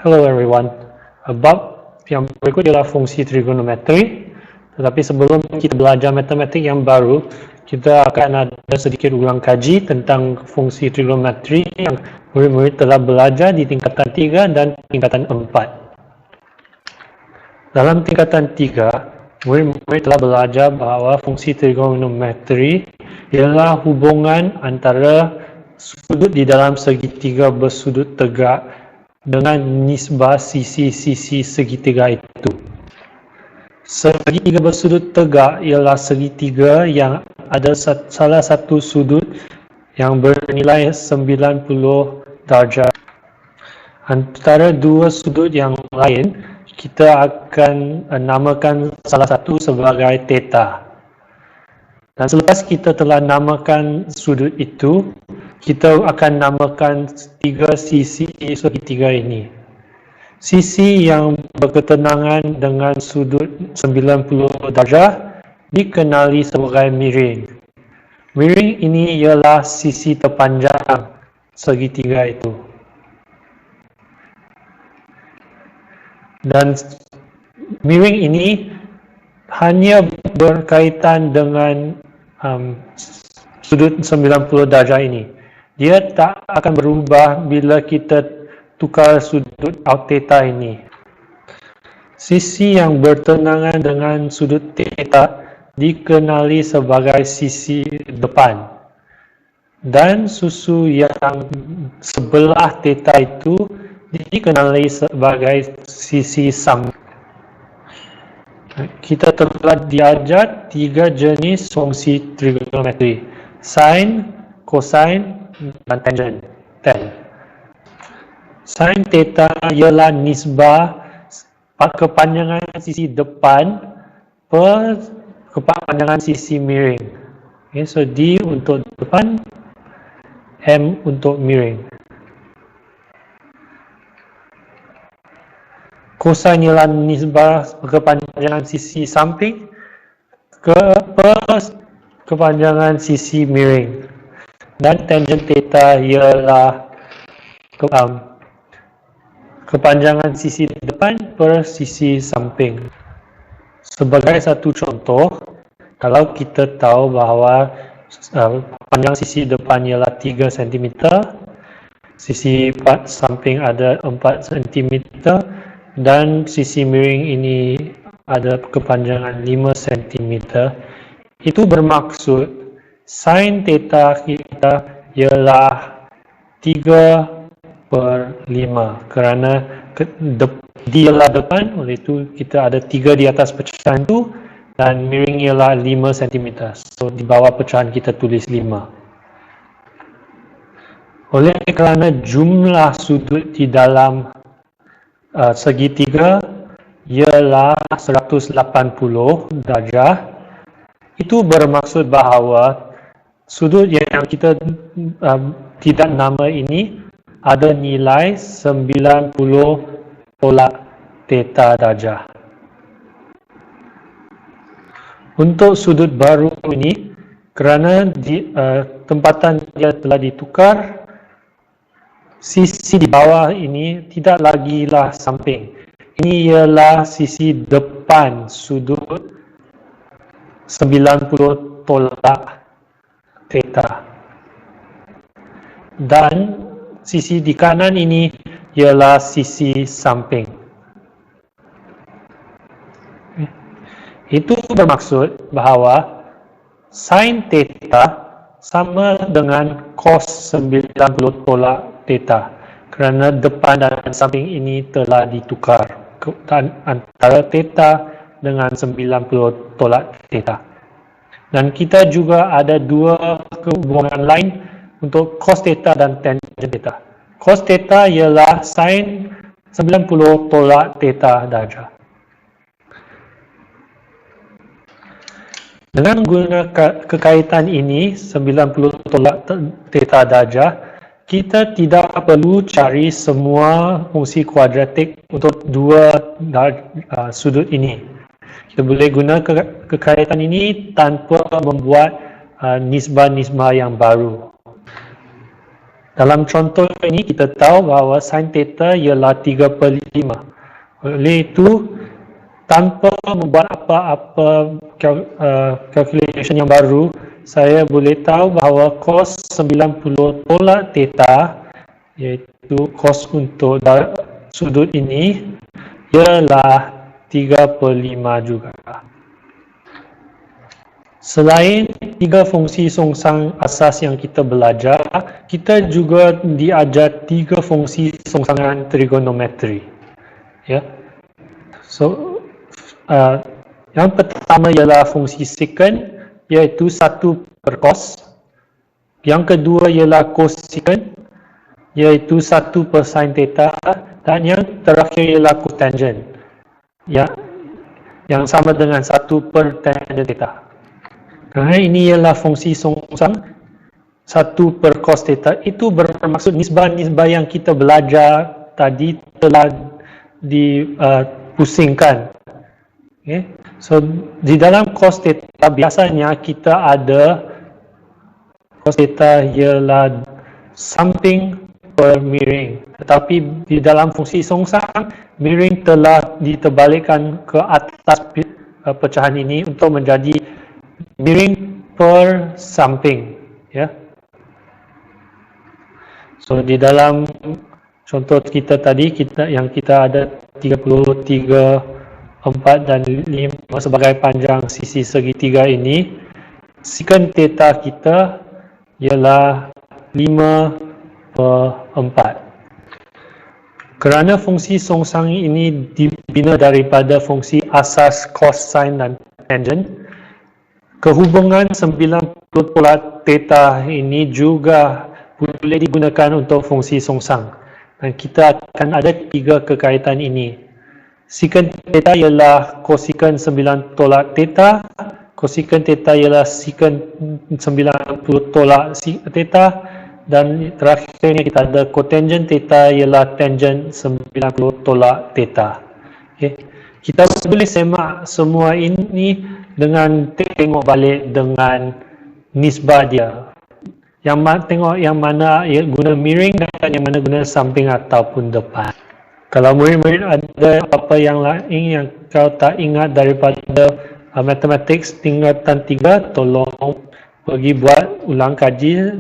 Hello everyone. Bab yang berikut ialah fungsi trigonometri. Tetapi sebelum kita belajar matematik yang baru, kita akan ada sedikit ulang kaji tentang fungsi trigonometri yang murid-murid telah belajar di tingkatan 3 dan tingkatan 4. Dalam tingkatan 3, murid-murid telah belajar bahawa fungsi trigonometri ialah hubungan antara sudut di dalam segitiga bersudut tegak dengan nisbah sisi-sisi segitiga itu. Segitiga bersudut tegak ialah segitiga yang ada salah satu sudut yang bernilai 90 darjah. Antara dua sudut yang lain, kita akan namakan salah satu sebagai theta. Dan selepas kita telah namakan sudut itu, kita akan namakan tiga sisi segitiga ini. Sisi yang berketenangan dengan sudut 90 darjah dikenali sebagai miring. Miring ini ialah sisi terpanjang segitiga itu. Dan miring ini hanya berkaitan dengan sudut 90 darjah ini. Dia tak akan berubah bila kita tukar sudut theta ini. Sisi yang bertenangan dengan sudut theta dikenali sebagai sisi depan. Dan susu yang sebelah theta itu dikenali sebagai sisi samping. Kita telah diajar tiga jenis fungsi trigonometri: sin, cosine dan tangent. Sin theta ialah nisbah kepanjangan sisi depan per kepanjangan sisi miring. Okay, so D untuk depan, M untuk miring. Cosine ialah nisbah kepanjangan sisi samping per kepanjangan sisi miring. Dan tangent theta ialah kepanjangan sisi depan per sisi samping. Sebagai satu contoh, kalau kita tahu bahawa panjang sisi depan ialah 3 cm, sisi samping ada 4 cm, dan sisi miring ini ada kepanjangan 5 cm, itu bermaksud sin theta kita ialah 3/5 kerana D ialah depan, oleh itu kita ada 3 di atas pecahan itu, dan miring ialah 5 cm. So di bawah pecahan kita tulis 5. Oleh kerana jumlah sudut di dalam segitiga ialah 180 darjah, itu bermaksud bahawa sudut yang kita tidak nama ini ada nilai 90 tolak theta darjah. Untuk sudut baru ini, kerana tempatan dia telah ditukar, sisi di bawah ini tidak lagilah samping. Ini ialah sisi depan sudut 90 tolak theta. Dan sisi di kanan ini ialah sisi samping. Itu bermaksud bahawa sin theta sama dengan cos 90 tolak theta, kerana depan dan samping ini telah ditukar antara theta dengan 90 tolak theta. Dan kita juga ada dua hubungan lain untuk cos theta dan tangent theta. Cos theta ialah sin 90 tolak theta darjah. Dengan menggunakan kekaitan ini 90 tolak theta darjah, kita tidak perlu cari semua fungsi kuadratik untuk dua sudut ini. Kita boleh guna kekaitan ini tanpa membuat nisbah-nisbah yang baru. Dalam contoh ini kita tahu bahawa sin theta ialah 3/5. Oleh itu, tanpa membuat apa-apa calculation yang baru, saya boleh tahu bahawa cos 90 tolak theta, iaitu cos untuk sudut ini, ialah 3/5 juga. Selain tiga fungsi songsang asas yang kita belajar, kita juga diajar tiga fungsi songsangan trigonometri. Ya. So, yang pertama ialah fungsi secant, iaitu 1/cos. Yang kedua ialah cosecant, iaitu 1/sin theta. Dan yang terakhir ialah cotangent, yang sama dengan 1/tangent theta. Kerana ini ialah fungsi songsang 1/cos theta, itu bermaksud nisbah-nisbah yang kita belajar tadi telah dipusingkan. Okay. So, di dalam cos theta biasanya kita ada cos theta ialah samping per miring. Tetapi di dalam fungsi songsang, miring telah diterbalikkan ke atas pecahan ini untuk menjadi miring per samping, ya. So di dalam contoh kita tadi, kita ada 33, 4 dan 5 sebagai panjang sisi segitiga ini. Secant theta kita ialah 5/4. Kerana fungsi songsang ini dibina daripada fungsi asas cos, sin dan tangent, kehubungan 90 tolak theta ini juga boleh digunakan untuk fungsi songsang. Dan kita akan ada tiga kekaitan ini. Secant theta ialah cosecant 9 tolak theta, cosecant theta ialah secant 90 tolak theta, dan terakhirnya kita ada cotangent theta ialah tangent 90 tolak theta. Okay. Kita boleh semak semua ini dengan tengok balik dengan nisbah dia. Tengok yang mana guna miring dan yang mana guna samping ataupun depan. Kalau murid-murid ada apa yang lain yang kau tak ingat daripada matematik tingkatan 3, tolong pergi buat ulang kaji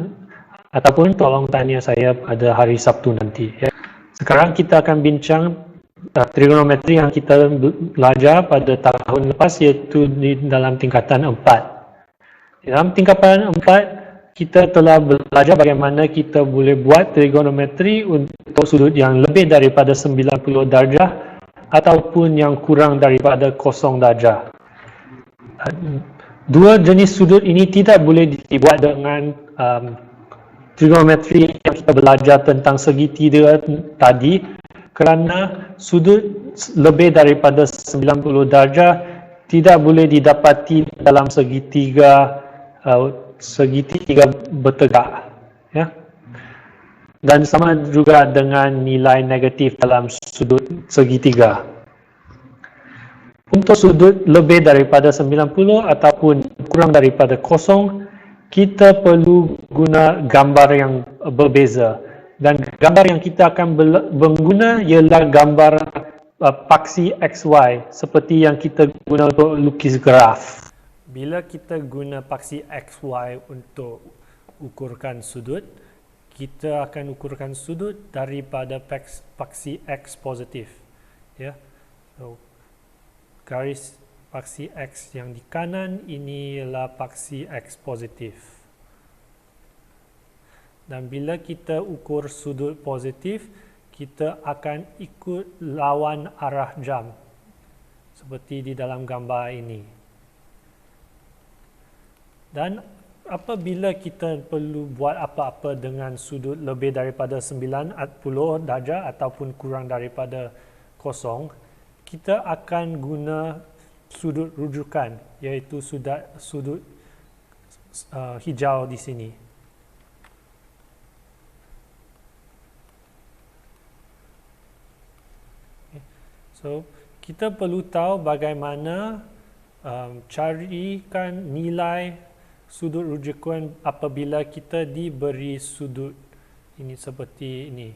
ataupun tolong tanya saya pada hari Sabtu nanti. Ya. Sekarang kita akan bincang trigonometri yang kita belajar pada tahun lepas, iaitu di dalam tingkatan 4. Di dalam tingkatan 4, kita telah belajar bagaimana kita boleh buat trigonometri untuk sudut yang lebih daripada 90 darjah ataupun yang kurang daripada 0 darjah. Dua jenis sudut ini tidak boleh dibuat dengan trigonometri yang kita belajar tentang segitiga tadi, kerana sudut lebih daripada 90 darjah tidak boleh didapati dalam segitiga bertegak, ya. Dan sama juga dengan nilai negatif dalam sudut segitiga. Untuk sudut lebih daripada 90 ataupun kurang daripada 0, kita perlu guna gambar yang berbeza. Dan gambar yang kita akan mengguna ialah gambar paksi XY, seperti yang kita guna untuk lukis graf. Bila kita guna paksi XY untuk ukurkan sudut, kita akan ukurkan sudut daripada paksi X positif. Ya. So, garis paksi X yang di kanan ini ialah paksi X positif. Dan bila kita ukur sudut positif, kita akan ikut lawan arah jam, seperti di dalam gambar ini. Dan apabila kita perlu buat apa-apa dengan sudut lebih daripada 90 darjah ataupun kurang daripada 0, kita akan guna sudut rujukan, iaitu sudut hijau di sini. So, kita perlu tahu bagaimana carikan nilai sudut rujukan apabila kita diberi sudut Ini seperti ini.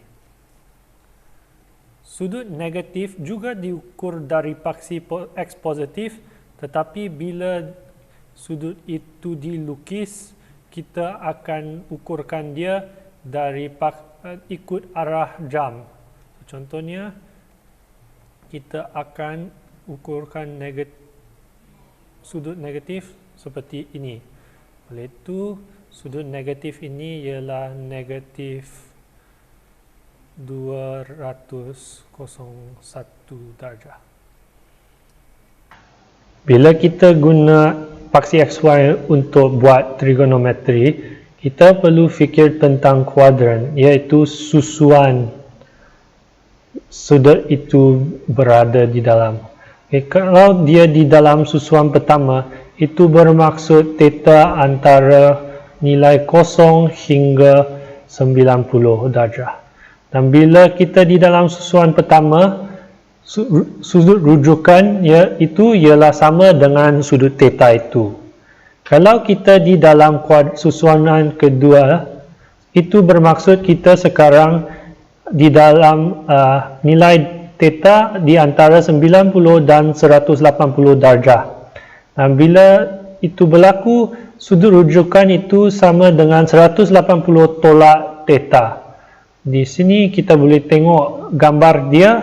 Sudut negatif juga diukur dari paksi X positif, tetapi bila sudut itu dilukis, kita akan ukurkan dia dari ikut arah jam. Contohnya, kita akan ukurkan sudut negatif seperti ini. Oleh itu, sudut negatif ini ialah negatif 201 darjah. Bila kita guna paksi XY untuk buat trigonometri, kita perlu fikir tentang kuadran, iaitu susuan sudut itu berada di dalam. Kalau dia di dalam susuan pertama, itu bermaksud theta antara nilai 0 hingga 90 darjah. Dan bila kita di dalam susuan pertama, sudut rujukan itu ialah sama dengan sudut theta itu. Kalau kita di dalam susuanan kedua, itu bermaksud kita sekarang di dalam nilai theta di antara 90 dan 180 darjah. Dan bila itu berlaku, sudut rujukan itu sama dengan 180 tolak theta. Di sini kita boleh tengok gambar dia.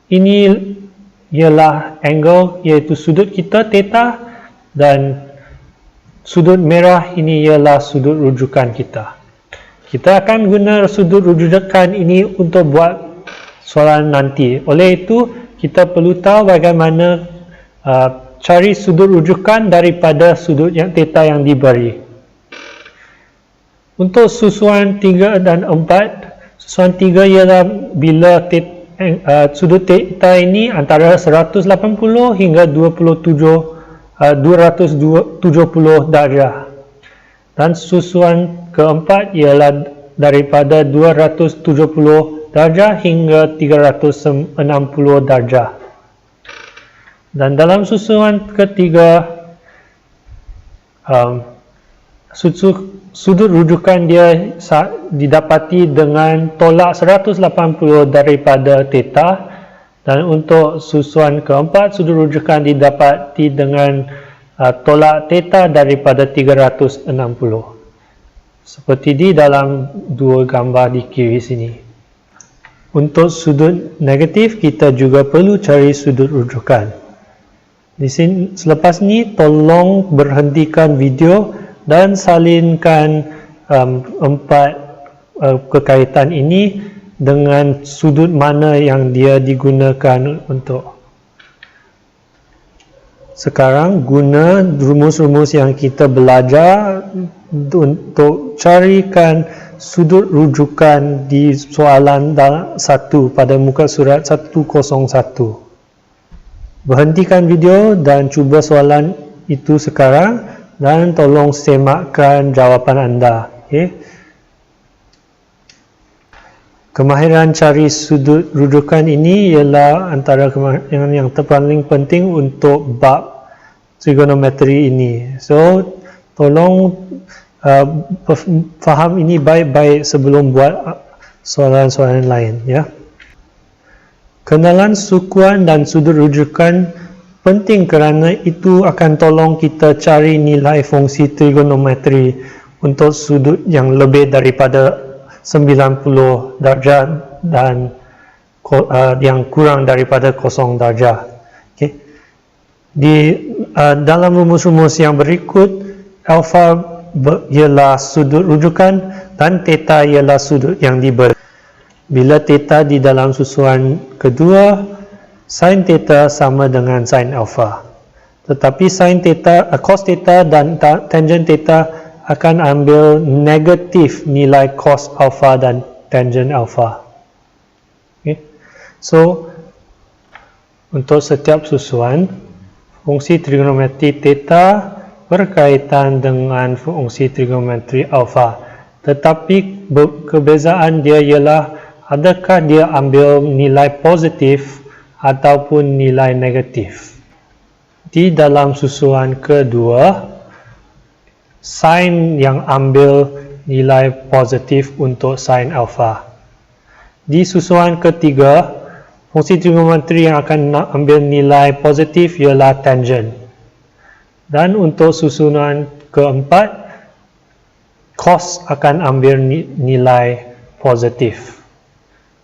Ini ialah angle, iaitu sudut kita theta, dan sudut merah ini ialah sudut rujukan kita. Kita akan guna sudut rujukan ini untuk buat soalan nanti. Oleh itu, kita perlu tahu bagaimana cari sudut rujukan daripada sudut yang theta yang diberi. Untuk susuan 3 dan 4, susuan 3 ialah bila sudut theta ini antara 180 hingga 270 darjah. Dan susuan keempat ialah daripada 270 darjah hingga 360 darjah. Dan dalam susuan ketiga, sudut rujukan dia didapati dengan tolak 180 daripada theta, dan untuk susuan keempat, sudut rujukan didapati dengan tolak theta daripada 360. Seperti di dalam dua gambar di kiri sini. Untuk sudut negatif, kita juga perlu cari sudut rujukan. Di sini, selepas ni, tolong berhentikan video dan salinkan empat kekaitan ini dengan sudut mana yang dia digunakan untuk. Sekarang guna rumus-rumus yang kita belajar untuk carikan sudut rujukan di soalan 1 pada muka surat 101. Berhentikan video dan cuba soalan itu sekarang, dan tolong semakkan jawapan anda. Okay? Kemahiran cari sudut rujukan ini ialah antara kemahiran yang paling penting untuk bab trigonometri ini. So, tolong faham ini baik-baik sebelum buat soalan-soalan lain. Ya. Kenalan sukuan dan sudut rujukan penting kerana itu akan tolong kita cari nilai fungsi trigonometri untuk sudut yang lebih daripada 90 darjah dan yang kurang daripada 0 darjah. Okay. Dalam rumus-rumus yang berikut, alfa ialah sudut rujukan dan theta ialah sudut yang diberi. Bila theta di dalam susuan kedua, sin theta sama dengan sin alpha. Tetapi sin theta, cos theta dan tangent theta akan ambil negatif nilai cos alpha dan tangent alpha. Okay. So, untuk setiap susuan, fungsi trigonometri theta berkaitan dengan fungsi trigonometri alpha. Tetapi kebezaan dia ialah adakah dia ambil nilai positif ataupun nilai negatif. Di dalam susuan kedua, sin yang ambil nilai positif untuk sin alpha. Di susuan ketiga, fungsi trigonometri yang akan ambil nilai positif ialah tangent. Dan untuk susunan keempat, cos akan ambil nilai positif.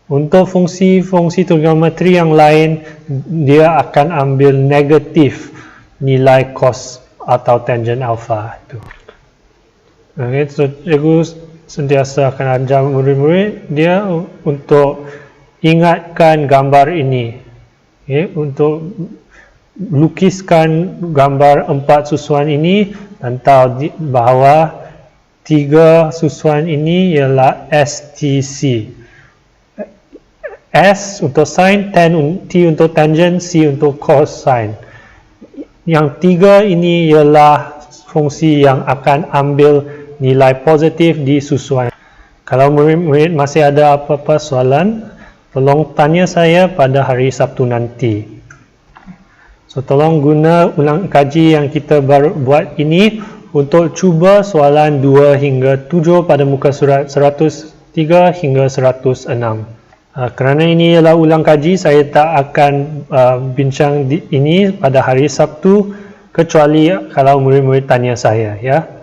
Untuk fungsi-fungsi trigonometri yang lain, dia akan ambil negatif nilai cos atau tangent alpha itu. Okay, so cikgu sentiasa akan ajar murid-murid dia untuk ingatkan gambar ini. Okay, untuk lukiskan gambar 4 susuan ini dan tahu bahawa 3 susuan ini ialah STC. S untuk sin, T untuk tangent, C untuk cosine. Yang 3 ini ialah fungsi yang akan ambil nilai positif di susuan. Kalau murid-murid masih ada apa-apa soalan, tolong tanya saya pada hari Sabtu nanti. So, tolong guna ulang kaji yang kita baru buat ini untuk cuba soalan 2 hingga 7 pada muka surat 103 hingga 106. Kerana ini ialah ulang kaji, saya tak akan bincang ini pada hari Sabtu kecuali kalau murid-murid tanya saya, ya.